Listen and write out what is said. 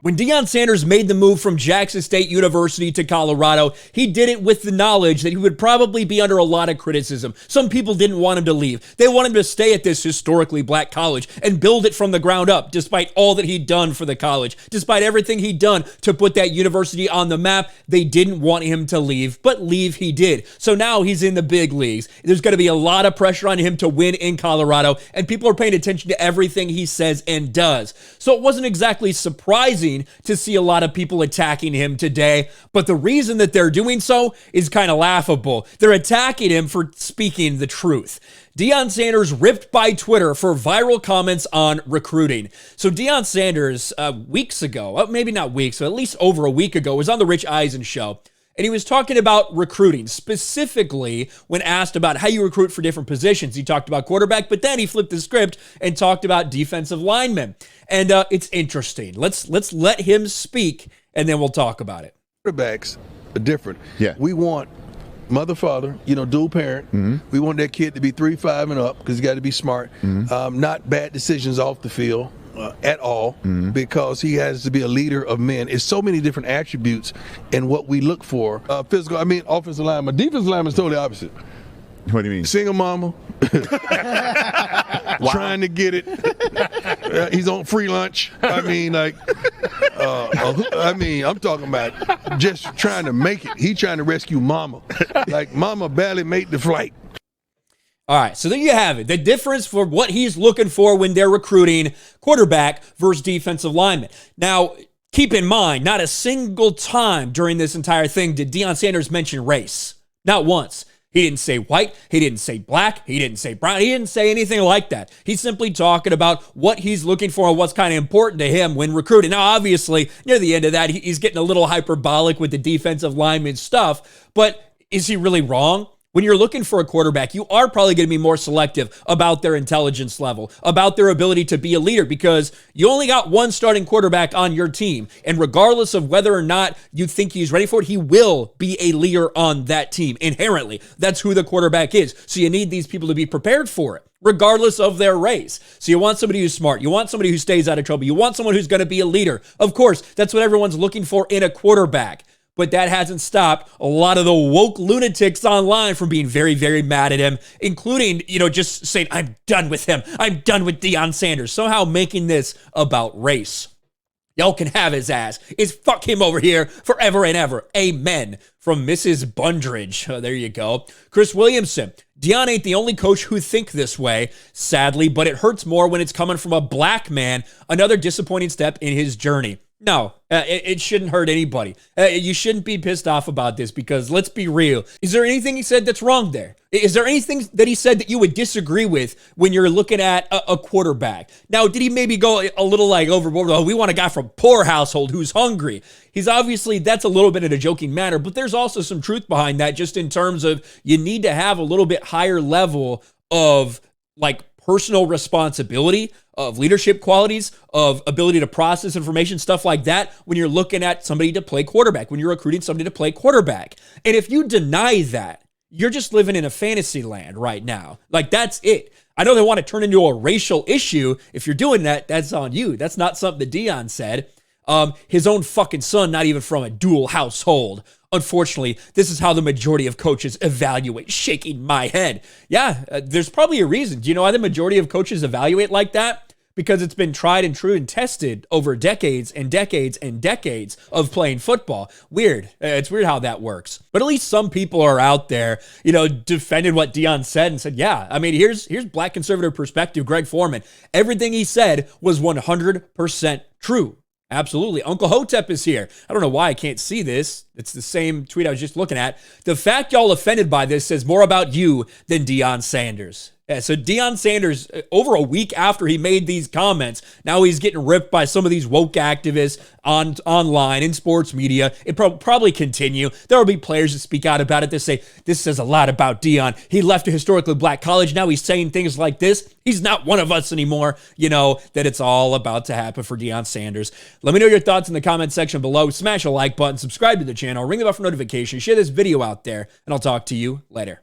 When Deion Sanders made the move from Jackson State University to Colorado, he did it with the knowledge that he would probably be under a lot of criticism. Some people didn't want him to leave. They wanted him to stay at this historically black college and build it from the ground up, despite all that he'd done for the college, despite everything he'd done to put that university on the map. They didn't want him to leave, but leave he did. So now he's in the big leagues. There's going to be a lot of pressure on him to win in Colorado, and people are paying attention to everything he says and does. So it wasn't exactly surprising to see a lot of people attacking him today, but the reason that they're doing so is kind of laughable. They're attacking him for speaking the truth. Deion Sanders ripped by Twitter for viral comments on recruiting. So Deion Sanders, weeks ago, maybe not weeks, but at least over a week ago, was on the Rich Eisen show. And he was talking about recruiting, specifically when asked about how you recruit for different positions. He talked about quarterback, but then he flipped the script and talked about defensive linemen. And it's interesting. Let's let him speak, and then we'll talk about it. Quarterbacks are different. Yeah. We want mother, father, dual parent. Mm-hmm. We want that kid to be 3-5 and up because he's got to be smart. Mm-hmm. Not bad decisions off the field. At all, because he has to be a leader of men. It's so many different attributes in what we look for. Offensive line. My defensive line is totally opposite. What do you mean? Single mama. Trying to get it. He's on free lunch. I'm talking about just trying to make it. He's trying to rescue mama. Like mama barely made the flight. All right, so there you have it. The difference for what he's looking for when they're recruiting quarterback versus defensive lineman. Now, keep in mind, not a single time during this entire thing did Deion Sanders mention race. Not once. He didn't say white. He didn't say black. He didn't say brown. He didn't say anything like that. He's simply talking about what he's looking for and what's kind of important to him when recruiting. Now, obviously, near the end of that, he's getting a little hyperbolic with the defensive lineman stuff, but is he really wrong? When you're looking for a quarterback, you are probably going to be more selective about their intelligence level, about their ability to be a leader, because you only got one starting quarterback on your team. And regardless of whether or not you think he's ready for it, he will be a leader on that team inherently. That's who the quarterback is. So you need these people to be prepared for it, regardless of their race. So you want somebody who's smart. You want somebody who stays out of trouble. You want someone who's going to be a leader. Of course, that's what everyone's looking for in a quarterback. But that hasn't stopped a lot of the woke lunatics online from being very, very mad at him, including, just saying, I'm done with him. I'm done with Deion Sanders. Somehow making this about race. Y'all can have his ass. It's fuck him over here forever and ever. Amen. From Mrs. Bundridge. Oh, there you go. Chris Williamson. Deion ain't the only coach who think this way, sadly, but it hurts more when it's coming from a black man. Another disappointing step in his journey. No, it shouldn't hurt anybody. You shouldn't be pissed off about this because let's be real. Is there anything he said that's wrong there? Is there anything that he said that you would disagree with when you're looking at a quarterback? Now, did he maybe go a little overboard? Oh, we want a guy from poor household who's hungry. He's obviously, that's a little bit in a joking manner, but there's also some truth behind that just in terms of you need to have a little bit higher level of personal responsibility, of leadership qualities, of ability to process information, stuff like that, when you're looking at somebody to play quarterback, when you're recruiting somebody to play quarterback. And if you deny that, you're just living in a fantasy land right now. That's it. I know they want to turn into a racial issue. If you're doing that, that's on you. That's not something that Deion said. His own fucking son, not even from a dual household. Unfortunately, this is how the majority of coaches evaluate. Shaking my head. Yeah, there's probably a reason. Do you know why the majority of coaches evaluate like that? Because it's been tried and true and tested over decades and decades and decades of playing football. Weird. It's weird how that works. But at least some people are out there, defending what Deion said and said, yeah, here's black conservative perspective, Greg Foreman. Everything he said was 100% true. Absolutely. Uncle Hotep is here. I don't know why I can't see this. It's the same tweet I was just looking at. The fact y'all offended by this says more about you than Deion Sanders. Yeah, so Deion Sanders, over a week after he made these comments, now he's getting ripped by some of these woke activists online in sports media. It probably continue. There will be players that speak out about it that say, this says a lot about Deion. He left a historically black college. Now he's saying things like this. He's not one of us anymore. That it's all about to happen for Deion Sanders. Let me know your thoughts in the comment section below. Smash a like button, subscribe to the channel, ring the bell for notifications, share this video out there, and I'll talk to you later.